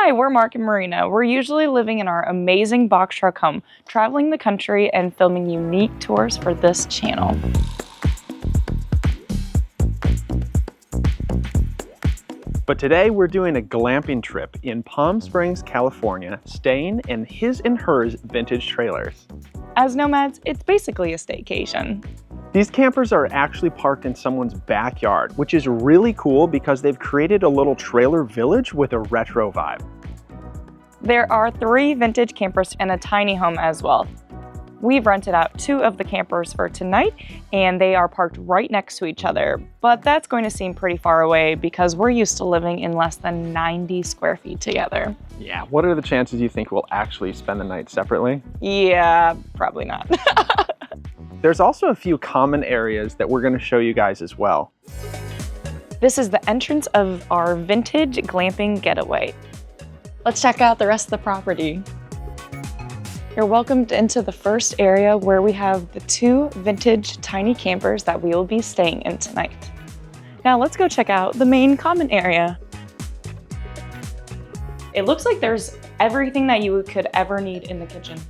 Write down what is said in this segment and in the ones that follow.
Hi, we're Mark and Marina. We're usually living in our amazing box truck home, traveling the country and filming unique tours for this channel. But today we're doing a glamping trip in Palm Springs, California, staying in his and hers vintage trailers. As nomads, it's basically a staycation. These campers are actually parked in someone's backyard, which is really cool because they've created a little trailer village with a retro vibe. There are 3 vintage campers and a tiny home as well. We've rented out 2 of the campers for tonight, and they are parked right next to each other, but that's going to seem pretty far away because we're used to living in less than 90 square feet together. Yeah, what are the chances you think we'll actually spend the night separately? Yeah, probably not. There's also a few common areas that we're going to show you guys as well. This is the entrance of our vintage glamping getaway. Let's check out the rest of the property. You're welcomed into the first area where we have the 2 vintage tiny campers that we will be staying in tonight. Now let's go check out the main common area. It looks like there's everything that you could ever need in the kitchen.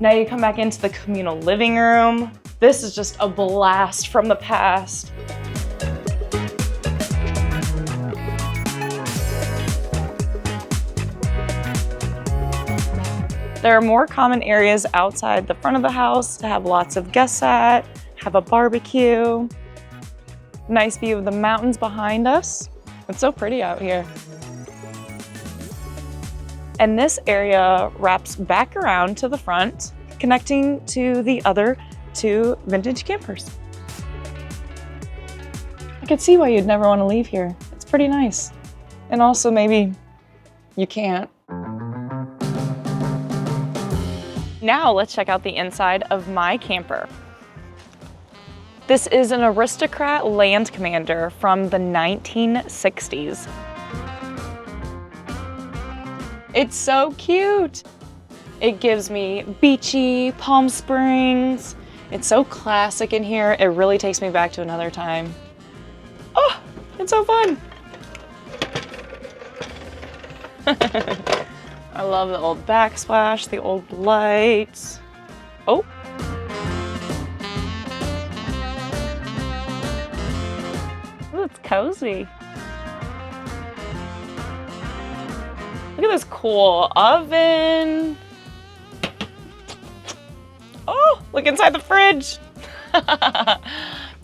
Now you come back into the communal living room. This is just a blast from the past. There are more common areas outside the front of the house to have lots of guests at, have a barbecue. Nice view of the mountains behind us. It's so pretty out here. And this area wraps back around to the front, connecting to the other 2 vintage campers. I could see why you'd never want to leave here. It's pretty nice. And also maybe you can't. Now let's check out the inside of my camper. This is an Aristocrat Land Commander from the 1960s. It's so cute. It gives me beachy Palm Springs. It's so classic in here. It really takes me back to another time. Oh, it's so fun. I love the old backsplash, the old lights. Oh. Ooh, it's cozy. Look at this cool oven. Oh, look inside the fridge.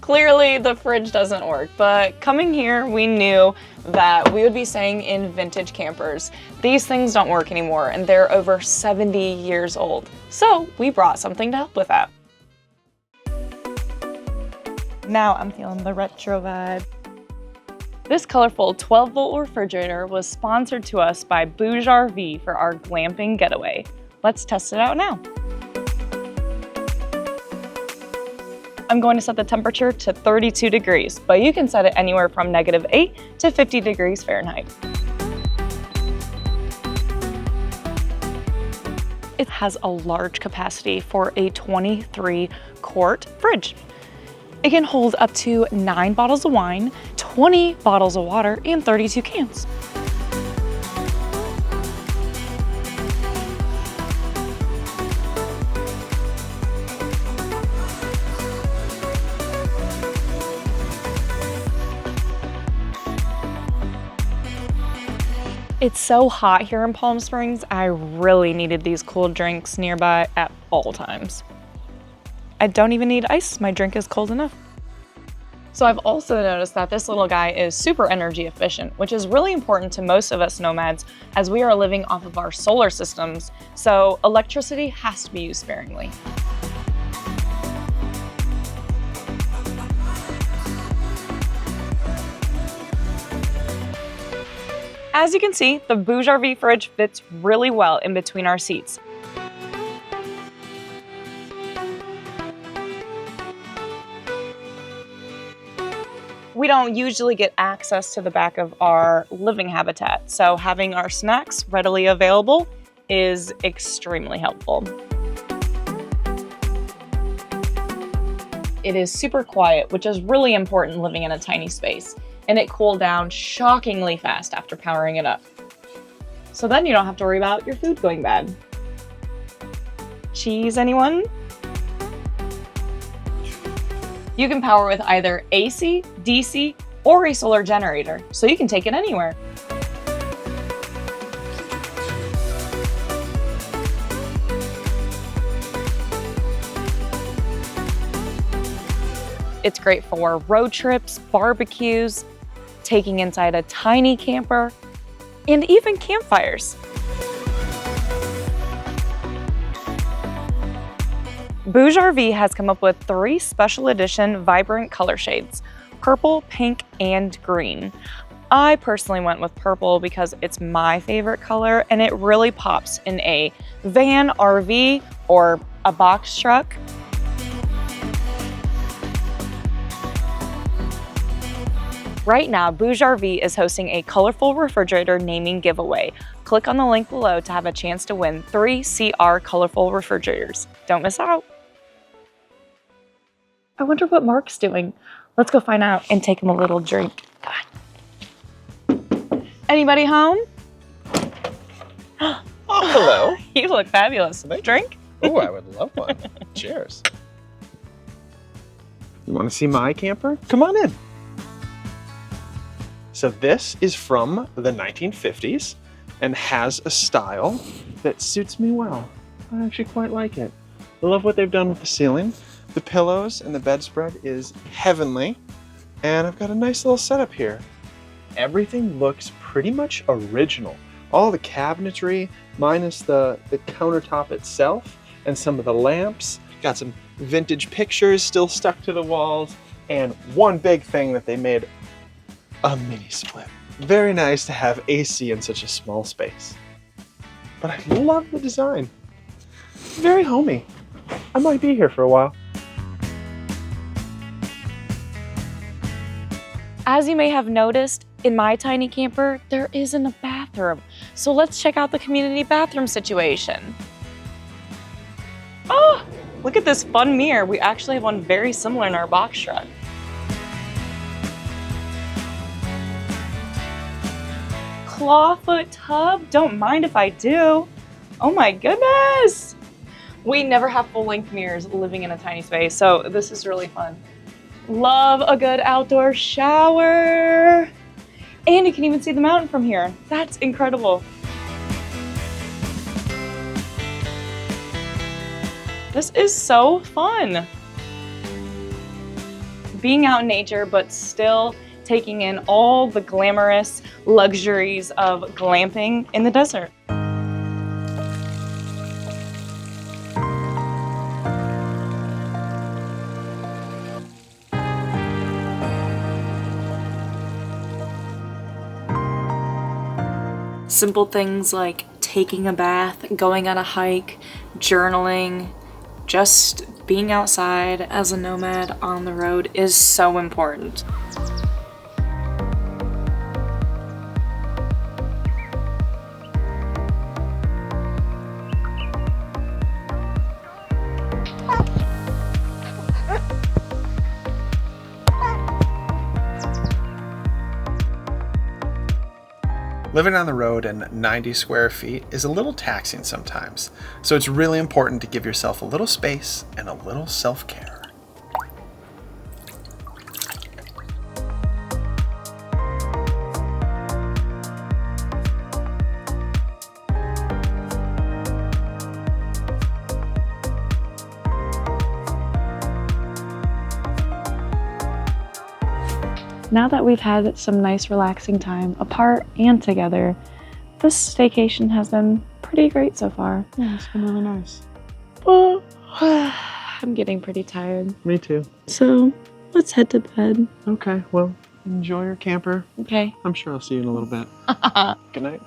Clearly the fridge doesn't work, but coming here, we knew that we would be staying in vintage campers. These things don't work anymore, and they're over 70 years old. So we brought something to help with that. Now I'm feeling the retro vibe. This colorful 12-volt refrigerator was sponsored to us by BougeRV for our glamping getaway. Let's test it out now. I'm going to set the temperature to 32 degrees, but you can set it anywhere from -8 to 50 degrees Fahrenheit. It has a large capacity for a 23-quart fridge. It can hold up to 9 bottles of wine, 20 bottles of water, and 32 cans. It's so hot here in Palm Springs, I really needed these cool drinks nearby at all times. I don't even need ice, my drink is cold enough. So I've also noticed that this little guy is super energy efficient, which is really important to most of us nomads as we are living off of our solar systems, so electricity has to be used sparingly. As you can see, the BougeRV fridge fits really well in between our seats. We don't usually get access to the back of our living habitat, so having our snacks readily available is extremely helpful. It is super quiet, which is really important living in a tiny space, and it cooled down shockingly fast after powering it up. So then you don't have to worry about your food going bad. Cheese, anyone? You can power with either AC, DC, or a solar generator, so you can take it anywhere. It's great for road trips, barbecues, taking inside a tiny camper, and even campfires. BougeRV has come up with 3 special edition vibrant color shades: purple, pink, and green. I personally went with purple because it's my favorite color and it really pops in a van, RV, or a box truck. Right now, BougeRV is hosting a colorful refrigerator naming giveaway. Click on the link below to have a chance to win 3 CR colorful refrigerators. Don't miss out. I wonder what Mark's doing. Let's go find out and take him a little drink. Come on. Anybody home? Oh, hello. You look fabulous. Drink? Oh, I would love one. Cheers. You want to see my camper? Come on in. So this is from the 1950s and has a style that suits me well. I actually quite like it. I love what they've done with the ceiling. The pillows and the bedspread is heavenly. And I've got a nice little setup here. Everything looks pretty much original. All the cabinetry, minus the countertop itself and some of the lamps. Got some vintage pictures still stuck to the walls. And one big thing that they made: a mini split. Very nice to have AC in such a small space. But I love the design. Very homey. I might be here for a while. As you may have noticed, in my tiny camper, there isn't a bathroom. So let's check out the community bathroom situation. Oh, look at this fun mirror. We actually have one very similar in our box truck. Clawfoot tub, don't mind if I do. Oh my goodness. We never have full-length mirrors living in a tiny space, so this is really fun. Love a good outdoor shower. And you can even see the mountain from here. That's incredible. This is so fun. Being out in nature, but still taking in all the glamorous luxuries of glamping in the desert. Simple things like taking a bath, going on a hike, journaling, just being outside as a nomad on the road is so important. Living on the road in 90 square feet is a little taxing sometimes, so it's really important to give yourself a little space and a little self-care. Now that we've had some nice relaxing time apart and together, this staycation has been pretty great so far. Yeah, it's been really nice. Well, I'm getting pretty tired. Me too. So let's head to bed. Okay, well, enjoy your camper. Okay. I'm sure I'll see you in a little bit. Good night.